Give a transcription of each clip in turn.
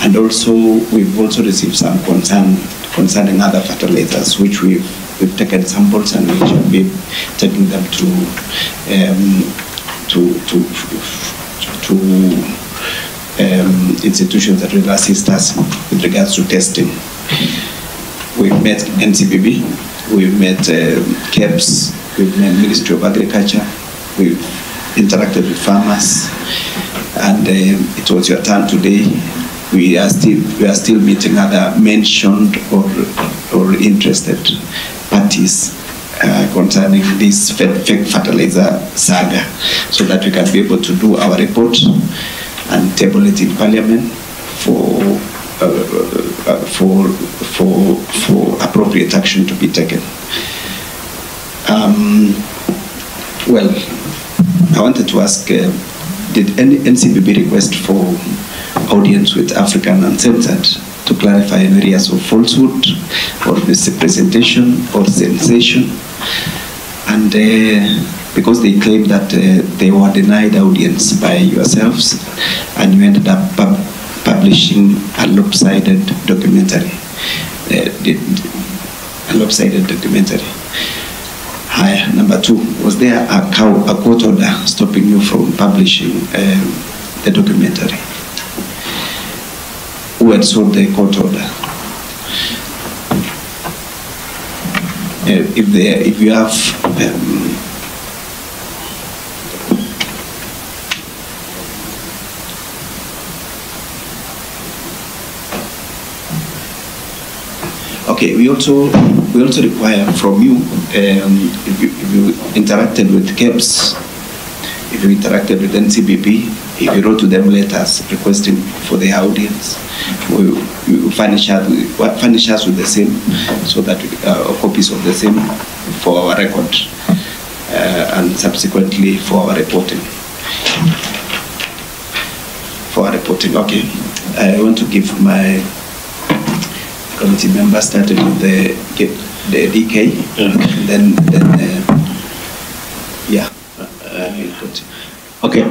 And also, we've also received some concern concerning other fertilizers, which we've taken samples and we shall be taking them to institutions that will assist us with regards to testing. We've met NCBB, we've met KEBS, we've met Ministry of Agriculture, we've interacted with farmers, and it was your turn today. We are still meeting other mentioned or interested parties concerning this fake fertilizer saga, so that we can be able to do our report and table it in Parliament for appropriate action to be taken. Well, I wanted to ask, did any NCBB request for audience with African Uncensored to clarify areas of falsehood or misrepresentation or sensation? And because they claim that they were denied audience by yourselves and you ended up publishing a lopsided documentary. Hi, number two, was there a court order stopping you from publishing the documentary? Who had sought the court order? If you have okay, we also require from you, if you interacted with KEBS, if you interacted with NCBP, if you wrote to them letters requesting for the audience, you furnish us with the same, so that copies of the same for our record and subsequently for our reporting. Okay, I want to give my committee members, starting with the DK, then yeah. Okay,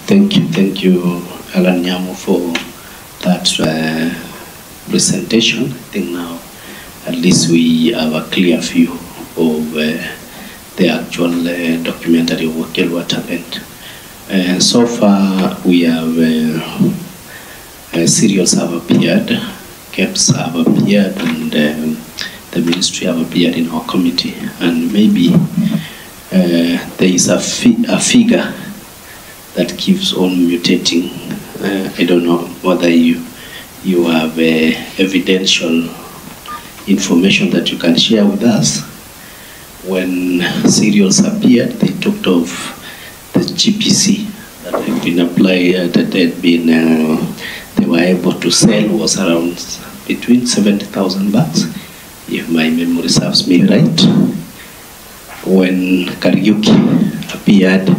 thank you, Allana, for that presentation. I think now at least we have a clear view of the actual documentary of what happened. So far, we have serials have appeared, KEBS have appeared, and the ministry have appeared in our committee. And maybe there is a figure that keeps on mutating. I don't know whether you have evidential information that you can share with us. When serials appeared, they talked of the GPC that had been applied, that had been they were able to sell was around between 70,000 bucks, if my memory serves me right. When Kariuki appeared,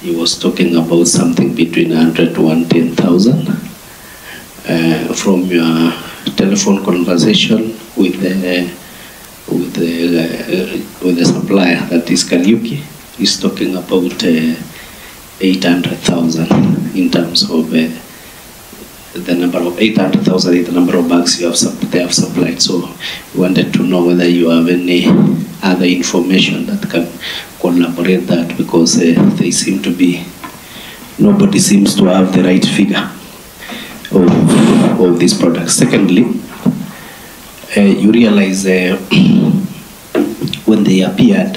he was talking about something between 100 to 110,000. From your telephone conversation with the supplier, that is Kariuki, he's talking about 800,000 in terms of the number of 800,000 is the number of bags they have supplied. So we wanted to know whether you have any other information that can collaborate that, because they seem to be, nobody seems to have the right figure of these products. Secondly, you realize when they appeared,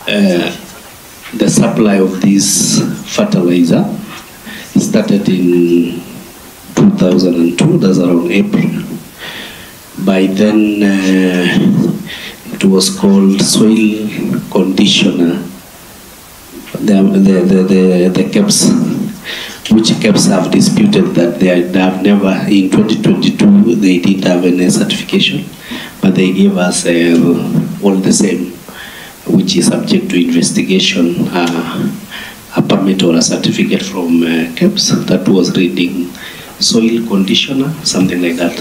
the supply of this fertilizer started in 2002, that's around April. By then, it was called soil conditioner. The KEBS, which KEBS have disputed that they have never, in 2022, they didn't have any certification, but they gave us all the same, which is subject to investigation, a permit or a certificate from KEBS that was reading soil conditioner, something like that.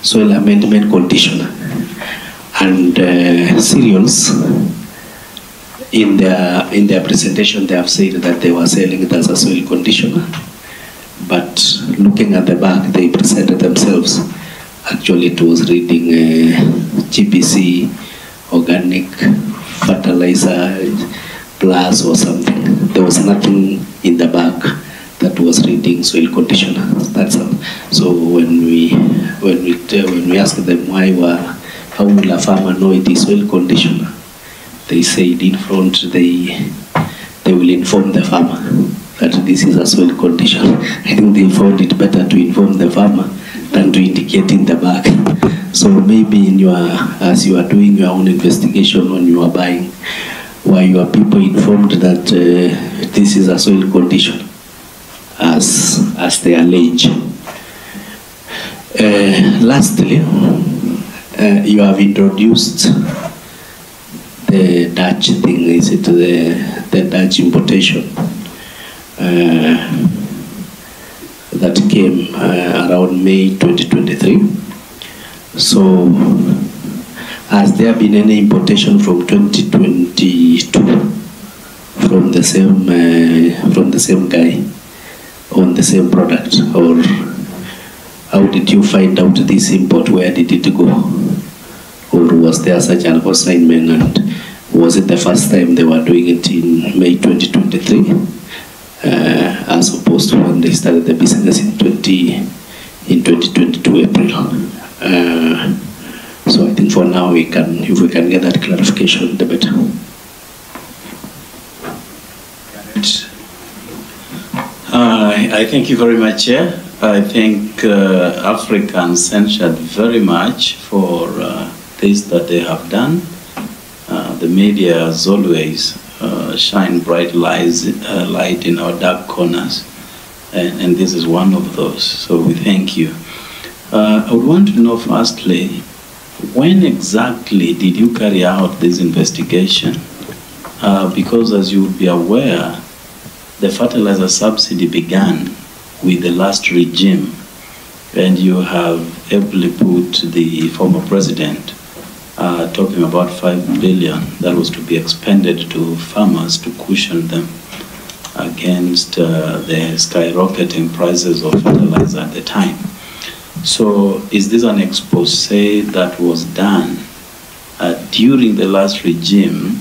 Soil amendment conditioner. And cereals, in their presentation, they have said that they were selling it as a soil conditioner, but looking at the back, they presented themselves. Actually, it was reading GPC, organic fertilizer plus or something. There was nothing in the back that was reading soil conditioner. That's all. So when we ask them how will a farmer know it is soil conditioner, they said in front they will inform the farmer that this is a soil conditioner. I think they found it better to inform the farmer than to indicate in the back. So maybe as you are doing your own investigation when you are buying, were your people informed that this is a soil condition, as they allege? Lastly, you have introduced the Dutch thing. Is it the Dutch importation that came around May 2023? So, has there been any importation from 2022 from the same guy on the same product, or how did you find out this import? Where did it go? Or was there such an assignment, and was it the first time they were doing it in May 2023, as opposed to when they started the business in 2022 April? So I think for now if we can get that clarification, the better. I thank you very much, Chair. I think Africans censured very much for this that they have done. The media, as always, shine bright light in our dark corners, and this is one of those. So we thank you. I would want to know, firstly, when exactly did you carry out this investigation? Because as you would be aware, the fertilizer subsidy began with the last regime, and you have ably put the former president talking about 5 billion that was to be expended to farmers to cushion them against the skyrocketing prices of fertilizer at the time. So is this an expose that was done during the last regime?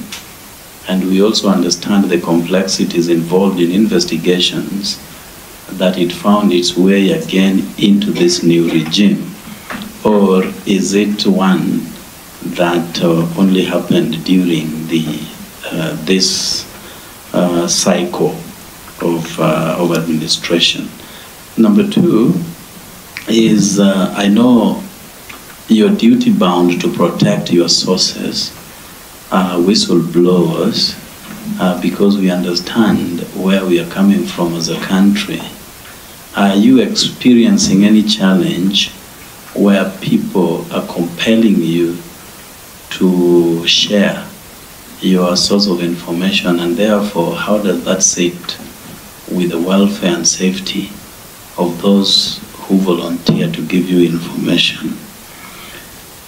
And we also understand the complexities involved in investigations, that it found its way again into this new regime? Or is it one that only happened during this cycle of administration? Number two is, I know you're duty bound to protect your sources, whistleblowers, because we understand where we are coming from as a country. Are you experiencing any challenge where people are compelling you to share your source of information, and therefore how does that sit with the welfare and safety of those who volunteer to give you information?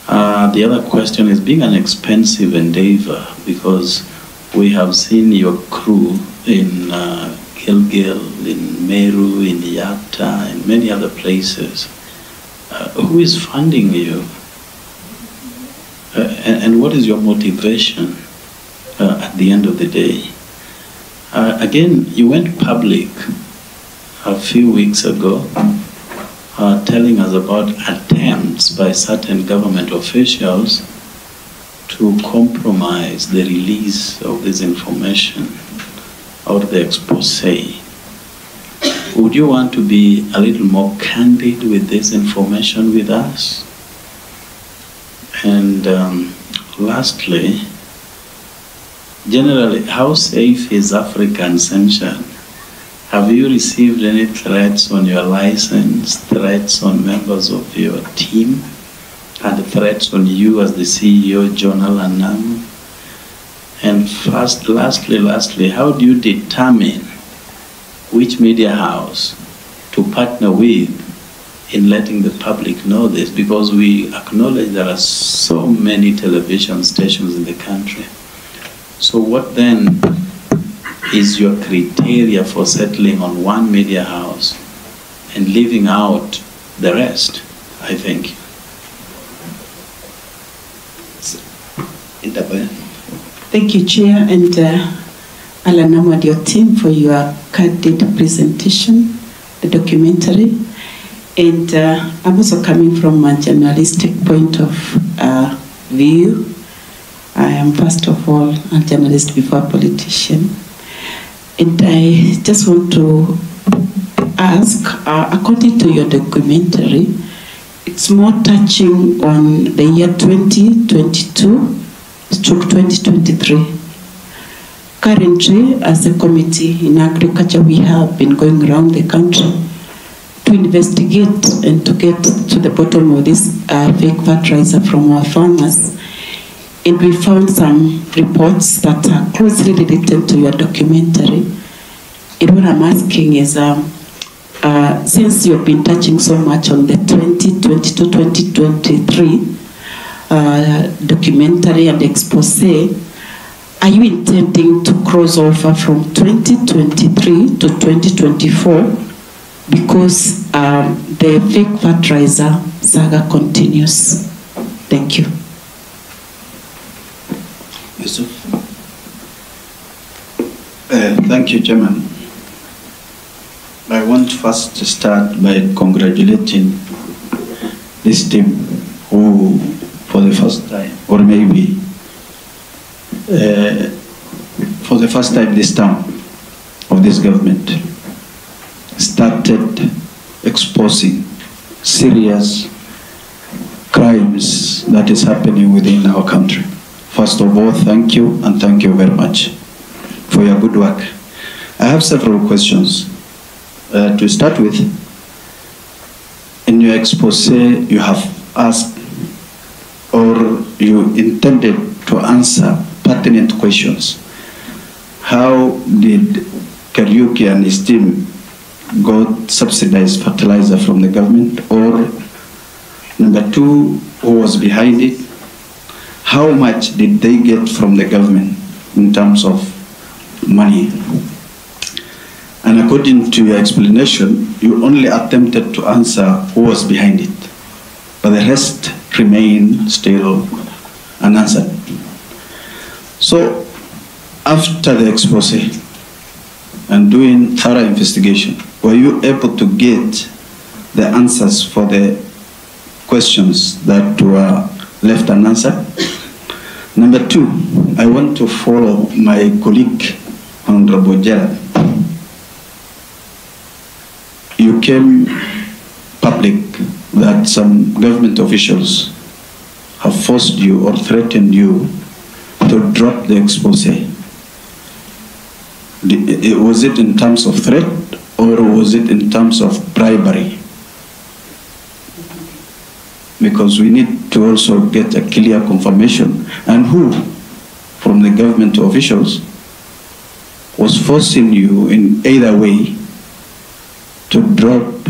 The other question is, being an expensive endeavor, because we have seen your crew in Gilgil, in Meru, in Yatta, and many other places. Who is funding you? And what is your motivation at the end of the day? Again, you went public a few weeks ago telling us about attempts by certain government officials to compromise the release of this information out of the expose. Would you want to be a little more candid with this information with us? And lastly, generally, how safe is African censure? Have you received any threats on your license, threats on members of your team, and threats on you as the CEO, John Allana? And lastly, how do you determine which media house to partner with in letting the public know this? Because we acknowledge there are so many television stations in the country. So what then is your criteria for settling on one media house and leaving out the rest, I think. Thank you, Chair, and Allana and your team for your candid presentation, the documentary. And I'm also coming from a journalistic point of view. I am first of all a journalist before a politician. And I just want to ask, according to your documentary, it's more touching on the year 2022-2023. Currently, as a committee in agriculture, we have been going around the country to investigate and to get to the bottom of this fake fertilizer from our farmers. And we found some reports that are closely related to your documentary. And what I'm asking is, since you've been touching so much on the 2022-2023 documentary and expose, are you intending to cross over from 2023 to 2024? Because the fake fertilizer saga continues. Thank you. Thank you, Chairman. I want first to start by congratulating this team who, for the first time, or maybe for the first time this term of this government, started exposing serious crimes that is happening within our country. First of all, thank you, and thank you very much for your good work. I have several questions. To start with, in your expose, you have asked, or you intended to answer pertinent questions. How did Kariuki and his team got subsidized fertilizer from the government? Or number two, who was behind it? How much did they get from the government in terms of money? And according to your explanation, you only attempted to answer who was behind it, but the rest remain still unanswered. So after the expose and doing thorough investigation, were you able to get the answers for the questions that were left unanswered? Number two, I want to follow my colleague, Honorable Gerald. You came public that some government officials have forced you or threatened you to drop the expose. Was it in terms of threat, or was it in terms of bribery? Because we need to also get a clear confirmation, and who from the government officials was forcing you in either way to drop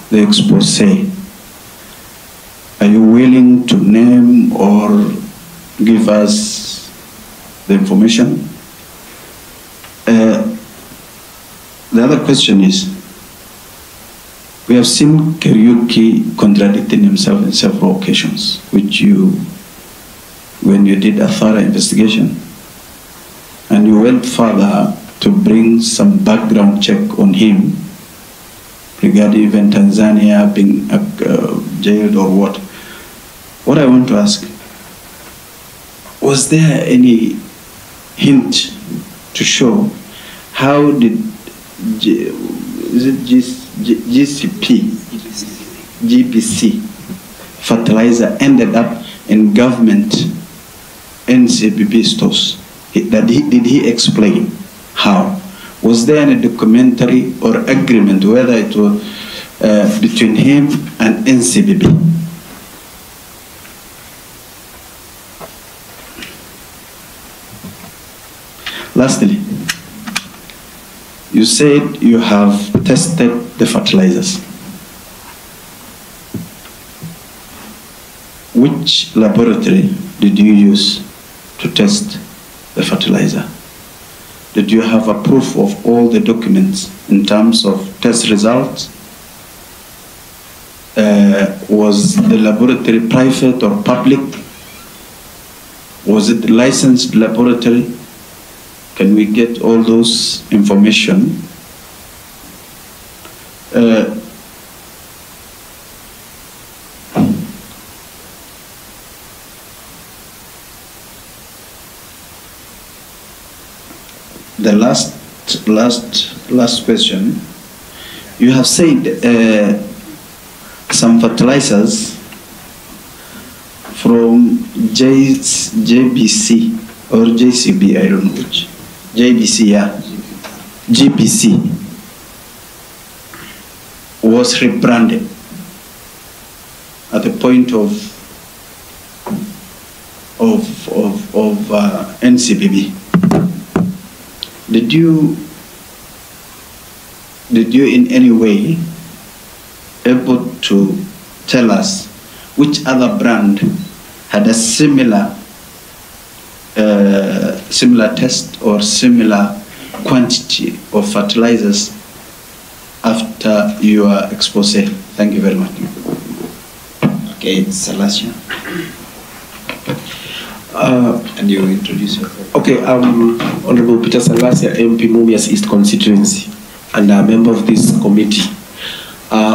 the expose. Are you willing to name or give us the information? The other question is, we have seen Kariuki contradicting himself in several occasions, which you, when you did a thorough investigation, and you went further to bring some background check on him regarding even Tanzania being jailed or what. What I want to ask, was there any hint to show how did GBC fertilizer ended up in government NCBB stores? Did he explain how? Was there any documentary or agreement, whether it was between him and NCBB? Lastly, you said you have tested the fertilizers. Which laboratory did you use to test the fertilizer? Did you have a proof of all the documents in terms of test results Was the laboratory private or public? Was it licensed laboratory? Can we get all those information? The last question. You have said some fertilizers from JBC or JCB, I don't know which. JBC, yeah. GBC was rebranded at the point of NCPB. Did you in any way able to tell us which other brand had a similar test or similar quantity of fertilizers after your expose? Thank you very much. Okay, Salasia. And you introduce yourself. Okay, Honorable Peter Salasia, MP Mumias East Constituency, and a member of this committee.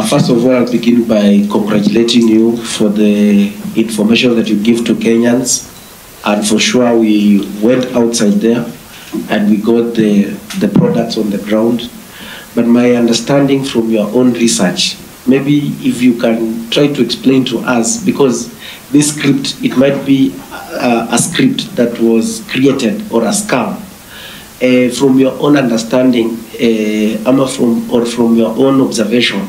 First of all, I'll begin by congratulating you for the information that you give to Kenyans. And for sure, we went outside there and we got the products on the ground. But my understanding from your own research, maybe if you can try to explain to us, because this script, it might be a script that was created or a scam. From your own understanding, from your own observation,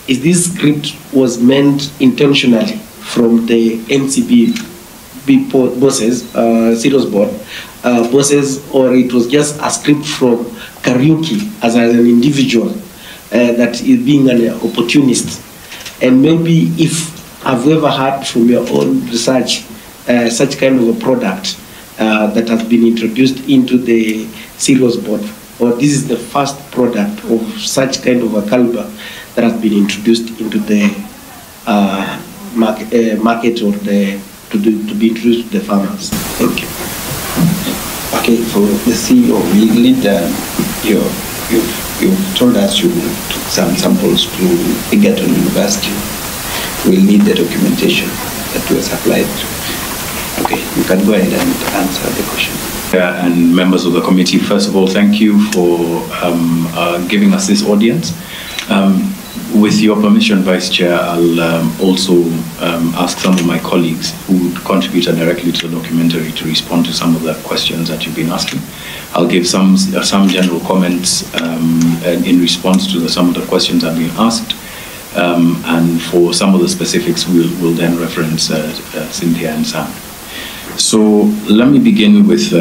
is this script was meant intentionally from the NCB bosses, serious board bosses, or it was just a script from Kariuki as an individual that is being an opportunist? And maybe if I've ever heard from your own research such kind of a product that has been introduced into the serious board, or this is the first product of such kind of a caliber that has been introduced into the market or to be introduced to the farmers. Thank you. Okay, for the CEO, we need you've told us you took some samples to Egerton University. We'll need the documentation that was supplied. Okay, you can go ahead and answer the question. And members of the committee, first of all, thank you for giving us this audience. With your permission, Vice Chair, I'll also ask some of my colleagues who contributed directly to the documentary to respond to some of the questions that you've been asking. I'll give some general comments in response to some of the questions that have been asked. And for some of the specifics, we'll then reference Cynthia and Sam. So let me begin with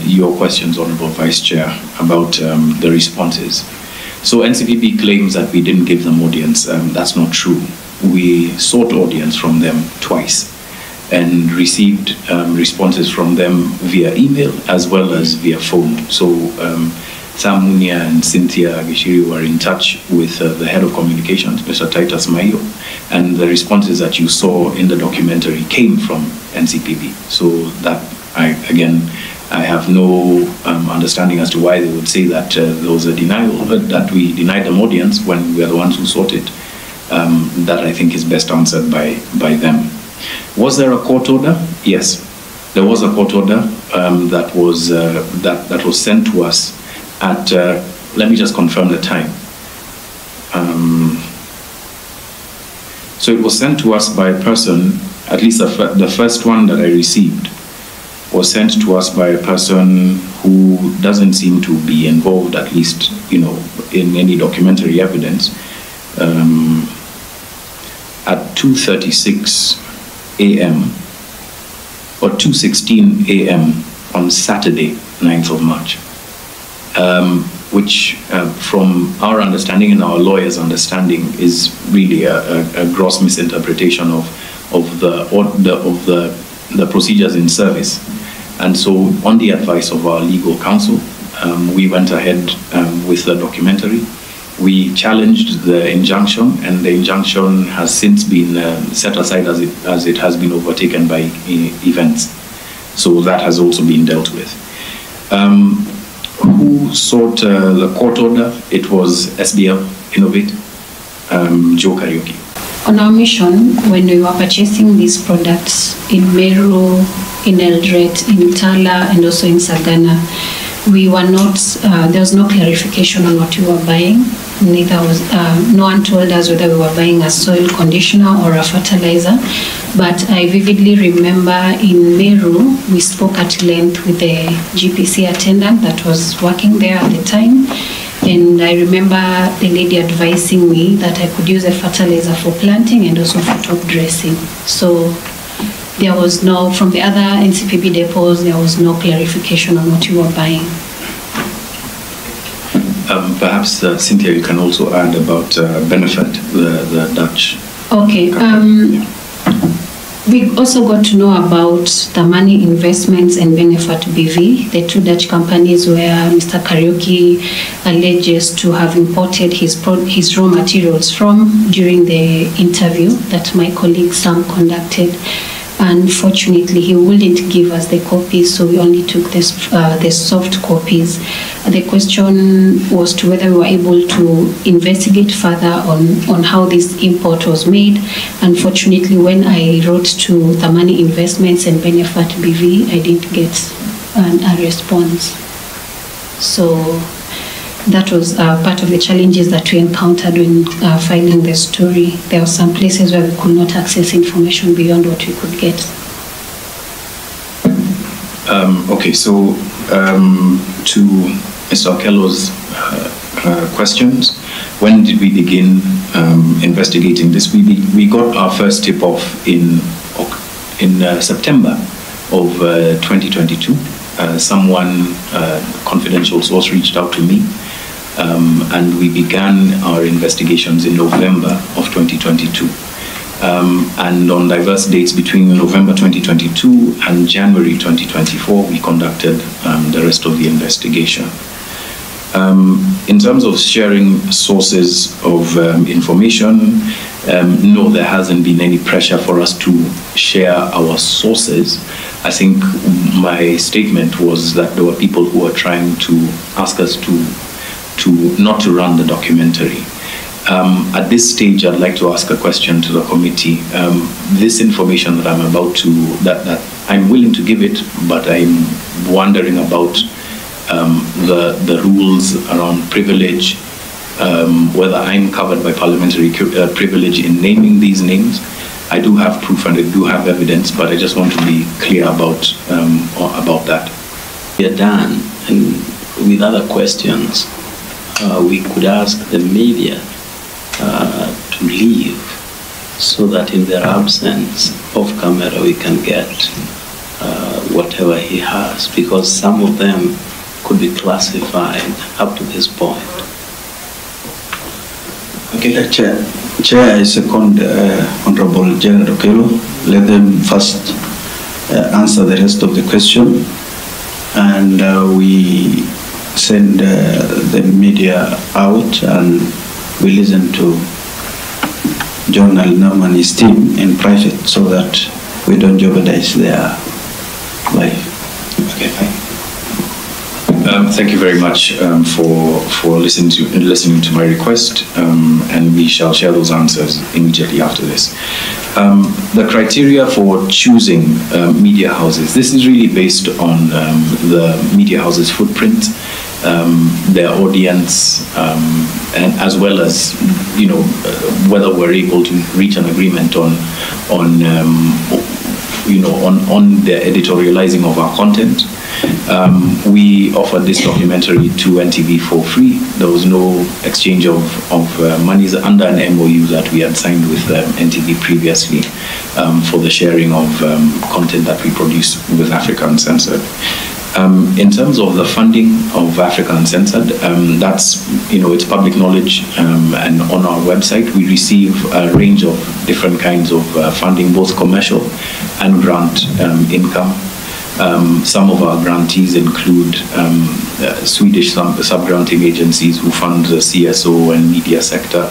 your questions, Honorable Vice Chair, about the responses. So NCPB claims that we didn't give them audience. That's not true. We sought audience from them twice and received responses from them via email as well as via phone. So Sam Munia and Cynthia Gishiri were in touch with the head of communications, Mr. Titus Mayo, and the responses that you saw in the documentary came from NCPB. So that, I have no understanding as to why they would say that there was a denial, that we denied them audience when we are the ones who sought it. That I think is best answered by them. Was there a court order? Yes, there was a court order that was sent to us at, let me just confirm the time. So it was sent to us by a person, at least the first one that I received was sent to us by a person who doesn't seem to be involved, at least, in any documentary evidence, at 2:36 a.m. or 2:16 a.m. on Saturday, 9th of March, which from our understanding and our lawyers' understanding is really a gross misinterpretation of the procedures in service. And so, on the advice of our legal counsel, we went ahead with the documentary, We challenged the injunction, and the injunction has since been set aside as it has been overtaken by events. So that has also been dealt with. Who sought the court order? It was SBL Innovate, Joe Kariuki. On our mission, when we were purchasing these products in Meru, in Eldoret, in Tala, and also in Sagana, we were not, there was no clarification on what we were buying. Neither was, no one told us whether we were buying a soil conditioner or a fertilizer. But I vividly remember in Meru, we spoke at length with the GPC attendant that was working there at the time. And I remember the lady advising me that I could use a fertilizer for planting and also for top dressing. So there was no, from the other NCPB depots, there was no clarification on what you were buying. Perhaps Cynthia, you can also add about Benefit, the Dutch. Okay. We also got to know about the money investments and Benefit BV, the two Dutch companies where Mr. Kariuki alleges to have imported his raw materials from during the interview that my colleague Sam conducted. Unfortunately, he wouldn't give us the copies, so we only took the soft copies. The question was to whether we were able to investigate further on how this import was made. Unfortunately, when I wrote to the Money Investments and Benefit BV, I didn't get a response. So that was part of the challenges that we encountered when filing the story. There were some places where we could not access information beyond what we could get. Okay, so to Mr. Okello's questions, when did we begin investigating this? We got our first tip-off in September of 2022. Someone, confidential source, reached out to me. And we began our investigations in November of 2022. And on diverse dates between November 2022 and January 2024, we conducted the rest of the investigation. In terms of sharing sources of information, no, there hasn't been any pressure for us to share our sources. I think my statement was that there were people who were trying to ask us to not to run the documentary. At this stage, I'd like to ask a question to the committee. This information that I'm about to, that I'm willing to give it, but I'm wondering about the rules around privilege, whether I'm covered by parliamentary privilege in naming these names. I do have proof and I do have evidence, but I just want to be clear about that. We are done, and with other questions, we could ask the media to leave so that in their absence off camera we can get whatever he has, because some of them could be classified up to this point. Okay, Chair, I second Honorable General Okello. Let them first answer the rest of the question, and we send the media out and we listen to John Namu and his team in private so that we don't jeopardize their life. Okay, fine. Thank you very much for listening to my request, and we shall share those answers immediately after this. The criteria for choosing media houses, this is really based on the media houses' footprint, their audience, and as well as whether we're able to reach an agreement on their editorializing of our content. We offered this documentary to NTV for free. There was no exchange of monies under an MOU that we had signed with NTV previously for the sharing of content that we produce with Africa Uncensored. In terms of the funding of Africa Uncensored, that's, it's public knowledge, and on our website we receive a range of different kinds of funding, both commercial and grant income. Some of our grantees include Swedish sub-granting agencies who fund the CSO and media sector.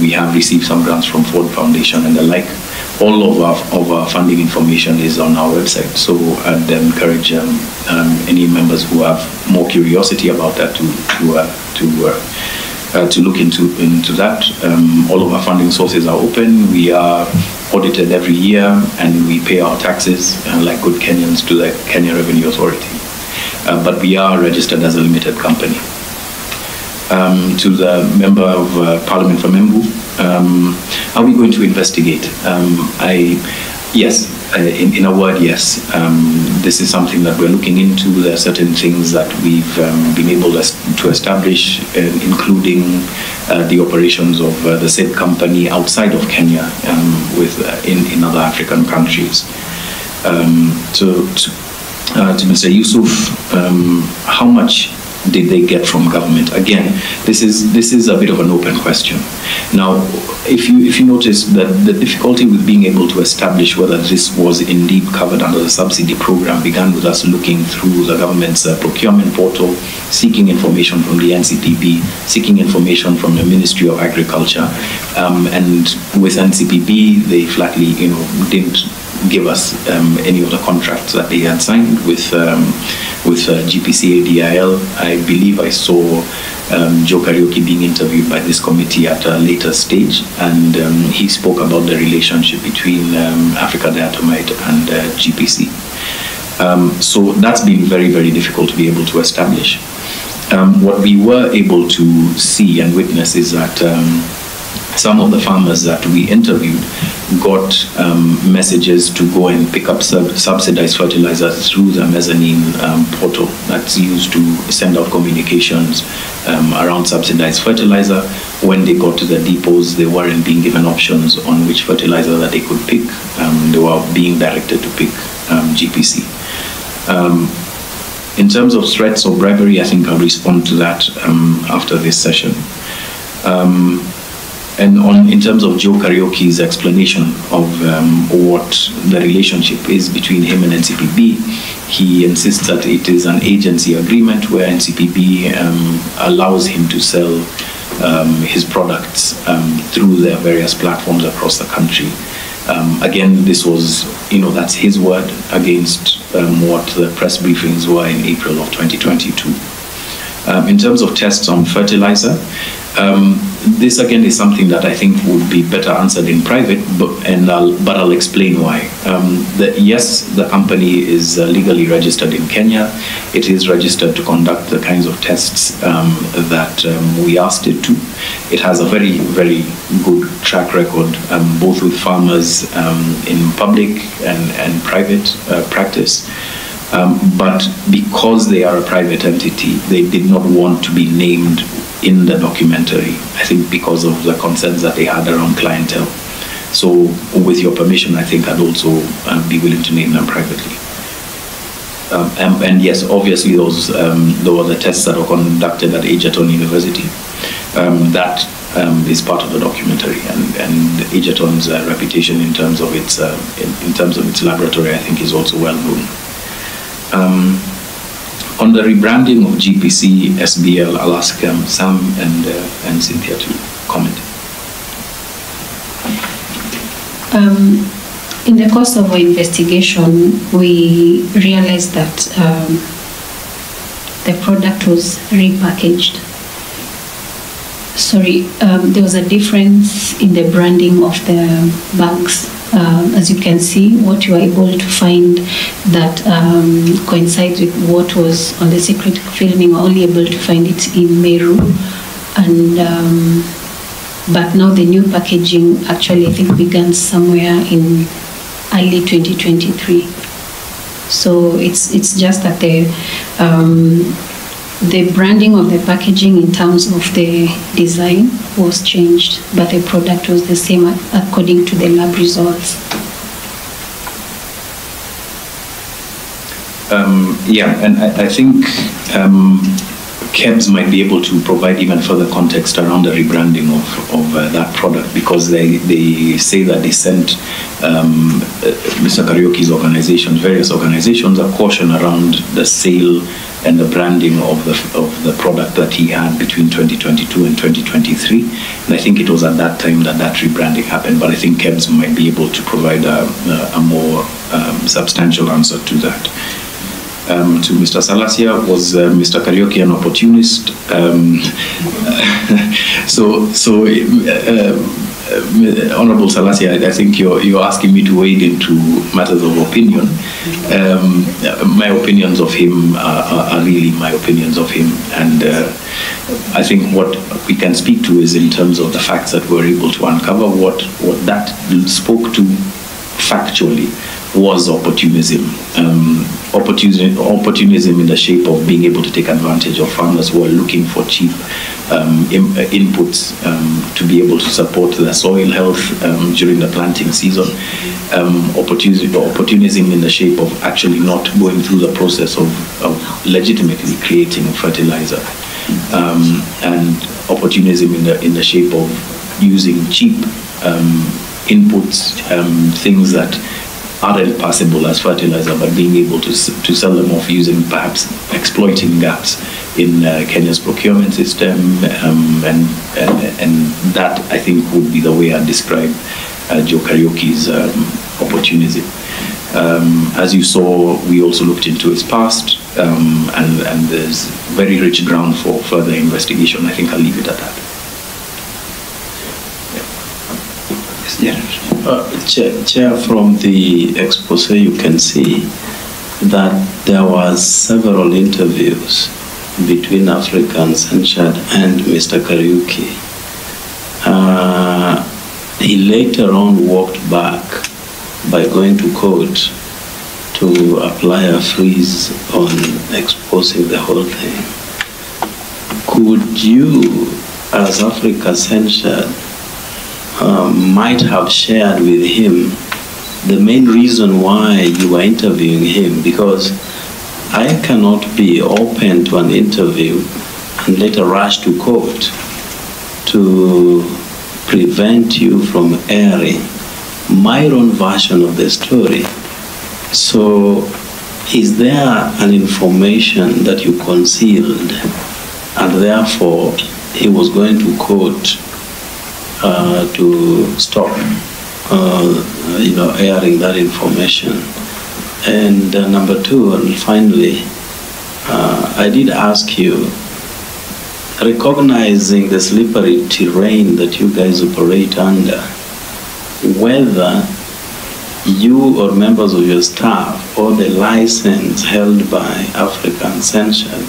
We have received some grants from Ford Foundation and the like. All of our funding information is on our website, so I'd encourage any members who have more curiosity about that to look into that. All of our funding sources are open. We are audited every year, and we pay our taxes like good Kenyans to the Kenya Revenue Authority. But we are registered as a limited company. To the Member of Parliament from Embu, are we going to investigate? Yes, in a word, yes. This is something that we're looking into. There are certain things that we've been able to establish, including the operations of the said company outside of Kenya, in other African countries. To Mr. Yusuf, how much did they get from government? Again, this is a bit of an open question. Now, if you notice that the difficulty with being able to establish whether this was indeed covered under the subsidy program began with us looking through the government's procurement portal, seeking information from the NCPB, seeking information from the Ministry of Agriculture, and with NCPB, they flatly, didn't give us any of the contracts that they had signed with GPC ADIL. I believe I saw Joe Kariuki being interviewed by this committee at a later stage, and he spoke about the relationship between Africa Diatomite and GPC. So that's been very, very difficult to be able to establish. What we were able to see and witness is that some of the farmers that we interviewed got messages to go and pick up subsidized fertilizer through the mezzanine portal that's used to send out communications around subsidized fertilizer. When they got to the depots, they weren't being given options on which fertilizer that they could pick. They were being directed to pick GPC. In terms of threats or bribery, I think I'll respond to that after this session. And in terms of Joe Kariuki's explanation of what the relationship is between him and NCPB, he insists that it is an agency agreement where NCPB allows him to sell his products through their various platforms across the country. Again, this was, that's his word against what the press briefings were in April of 2022. In terms of tests on fertilizer, this again is something that I think would be better answered in private, but I'll explain why. Yes, the company is legally registered in Kenya. It is registered to conduct the kinds of tests that we asked it to. It has a very, very good track record, both with farmers in public and private practice. But because they are a private entity, they did not want to be named in the documentary, I think because of the concerns that they had around clientele. So with your permission, I think I'd also be willing to name them privately. And yes, obviously those there were the tests that were conducted at Egerton University. That is part of the documentary, and Egerton's reputation in terms of its laboratory, I think, is also well known. On the rebranding of GPC SBL, I'll ask Sam and Cynthia to comment. In the course of our investigation, we realized that the product was repackaged. There was a difference in the branding of the bags. As you can see, what you are able to find that coincides with what was on the secret filming, we're only able to find it in Meru. And but now the new packaging actually, I think, began somewhere in early 2023. So it's just that the branding of the packaging in terms of the design was changed, but the product was the same according to the lab results. Yeah, and I think KEBS might be able to provide even further context around the rebranding of that product, because they say that they sent Mr. Kariuki's organization, various organizations, a caution around the sale and the branding of the product that he had between 2022 and 2023. And I think it was at that time that rebranding happened, but I think KEBS might be able to provide a more substantial answer to that. To Mr. Salasia, was Mr. Kariuki an opportunist? Honorable Salasia, I think you're asking me to wade into matters of opinion. My opinions of him are really my opinions of him, and I think what we can speak to is in terms of the facts that we're able to uncover. What that spoke to factually was opportunism. Opportunism in the shape of being able to take advantage of farmers who are looking for cheap inputs to be able to support their soil health during the planting season. Opportunism in the shape of actually not going through the process of legitimately creating fertilizer. And opportunism in the shape of using cheap inputs, things that aren't passable as fertilizer, but being able to sell them off using, perhaps exploiting gaps in Kenya's procurement system, and that I think would be the way I'd describe Joe Kariuki's opportunism. As you saw, we also looked into his past, and there's very rich ground for further investigation. I think I'll leave it at that. Chair, from the expose you can see that there was several interviews between African Censured and Mr. Kariuki. He later on walked back by going to court to apply a freeze on exposing the whole thing. Could you, as Africa Censured, might have shared with him the main reason why you were interviewing him? Because I cannot be open to an interview and later rush to court to prevent you from airing my own version of the story. So is there an information that you concealed and therefore he was going to court to stop airing that information? And number two, and finally, I did ask you, recognizing the slippery terrain that you guys operate under, whether you or members of your staff or the license held by African Censured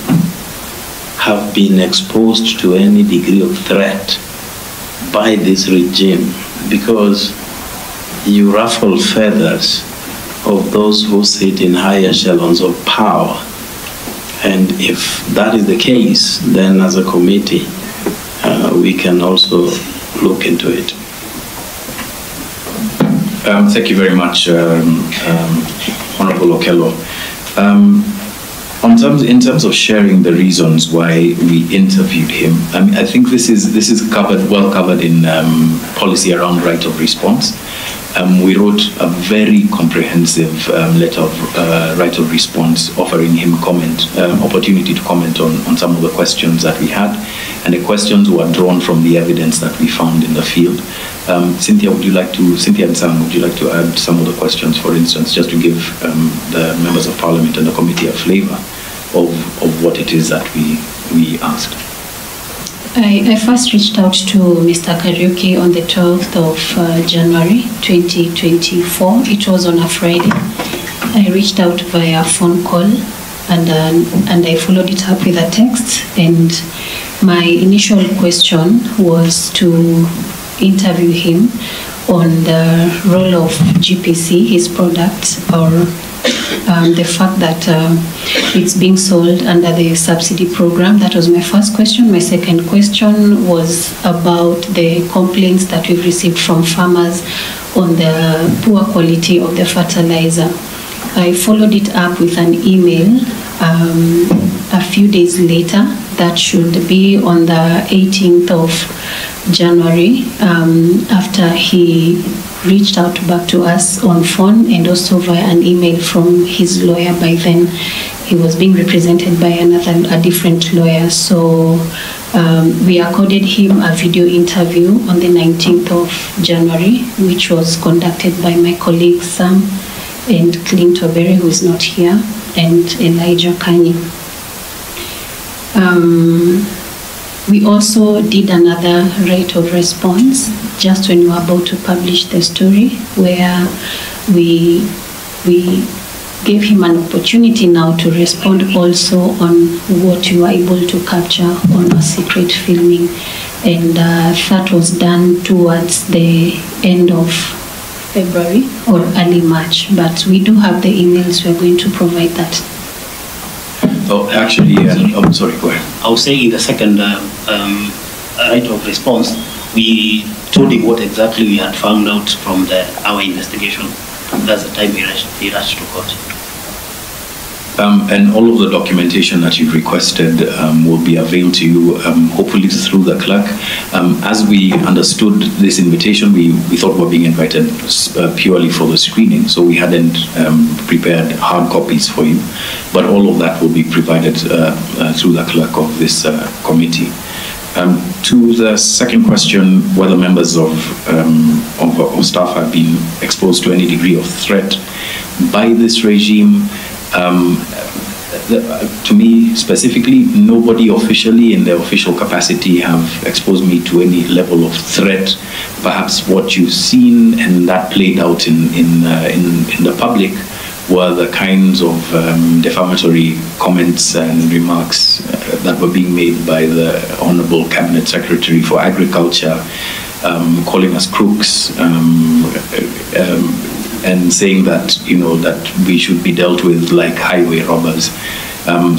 have been exposed to any degree of threat by this regime, because you ruffle feathers of those who sit in high echelons of power. And if that is the case, then as a committee, we can also look into it. Thank you very much, Honorable Okello. In terms of sharing the reasons why we interviewed him, I think this is well covered in policy around right of response. We wrote a very comprehensive letter of right of response, offering him opportunity to comment on some of the questions that we had, and the questions were drawn from the evidence that we found in the field. Cynthia and Sam, would you like to add some of the questions, for instance, just to give the members of Parliament and the committee a flavor of what it is that we asked? I first reached out to Mr. Kariuki on the 12th of January 2024. It was on a Friday. I reached out via phone call, and I followed it up with a text. And my initial question was to interview him on the role of GPC, his product, or the fact that it's being sold under the subsidy program. That was my first question. My second question was about the complaints that we've received from farmers on the poor quality of the fertilizer. I followed it up with an email a few days later that should be on the 18th of January, after he reached out back to us on phone and also via an email from his lawyer. By then, he was being represented by a different lawyer. So we accorded him a video interview on the 19th of January, which was conducted by my colleagues Sam and Linturi, who is not here, and Elijah Kani. We also did another right of response just when we were about to publish the story, where we gave him an opportunity now to respond also on what you were able to capture on a secret filming. And that was done towards the end of February or early March. But we do have the emails. We're going to provide that. Oh, actually, oh, sorry, go ahead. I was saying in the second right of response, we told him what exactly we had found out from our investigation. That's the time he rushed to court. And all of the documentation that you've requested will be availed to you, hopefully through the clerk. As we understood this invitation, we thought we were being invited purely for the screening, so we hadn't prepared hard copies for you. But all of that will be provided through the clerk of this committee. To the second question, whether members of staff have been exposed to any degree of threat by this regime, to me specifically, nobody officially in their official capacity have exposed me to any level of threat. Perhaps what you've seen and that played out in the public were the kinds of defamatory comments and remarks that were being made by the Honorable Cabinet Secretary for Agriculture, calling us crooks, and saying that, you know, that we should be dealt with like highway robbers.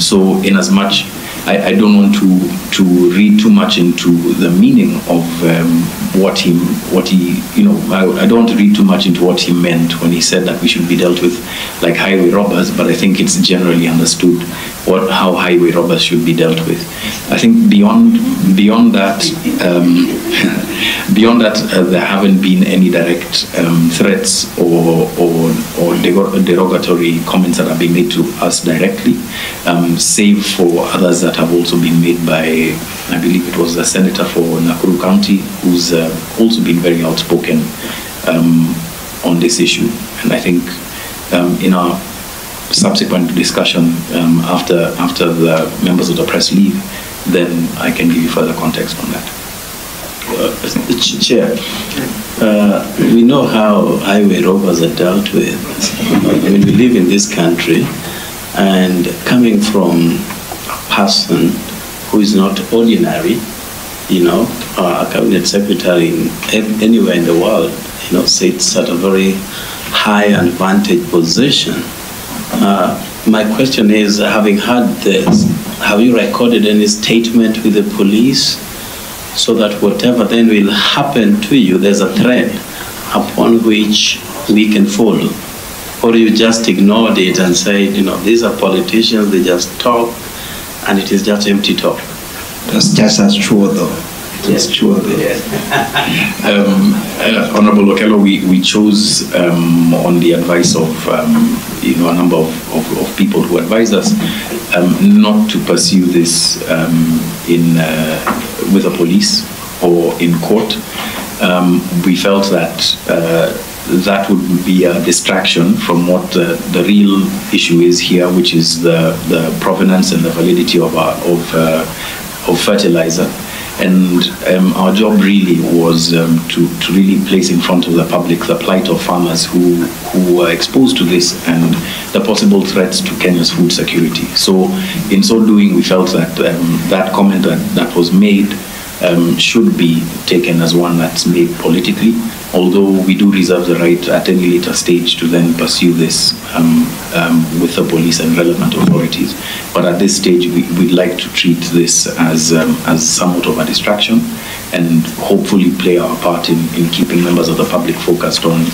So in as much, I don't want to read too much into the meaning of what he, you know, I don't want to read too much into what he meant when he said that we should be dealt with like highway robbers, but I think it's generally understood how highway robbers should be dealt with. I think beyond that, there haven't been any direct threats or derogatory comments that have been made to us directly, save for others that have also been made by, I believe it was the senator for Nakuru County, who's also been very outspoken on this issue. And I think in our subsequent discussion after the members of the press leave, then I can give you further context on that. Chair, we know how highway robbers are dealt with. I mean, we live in this country, and coming from a person who is not ordinary, you know, a cabinet secretary anywhere in the world, you know, sits at a very high and vantage position. My question is, having heard this, have you recorded any statement with the police so that whatever then will happen to you, there's a thread upon which we can follow? Or you just ignored it and said, you know, these are politicians, they just talk, and it is just empty talk? That's just as true, though. Yes, true. Honorable Okello, we chose on the advice of you know, a number of people who advised us not to pursue this with the police or in court. We felt that that would be a distraction from what the real issue is here, which is the provenance and the validity of fertilizer. And our job really was to really place in front of the public the plight of farmers who were exposed to this and the possible threats to Kenya's food security. So in so doing, we felt that that comment that was made should be taken as one that's made politically, although we do reserve the right at any later stage to then pursue this with the police and relevant authorities. But at this stage, we'd like to treat this as somewhat of a distraction and hopefully play our part in keeping members of the public focused on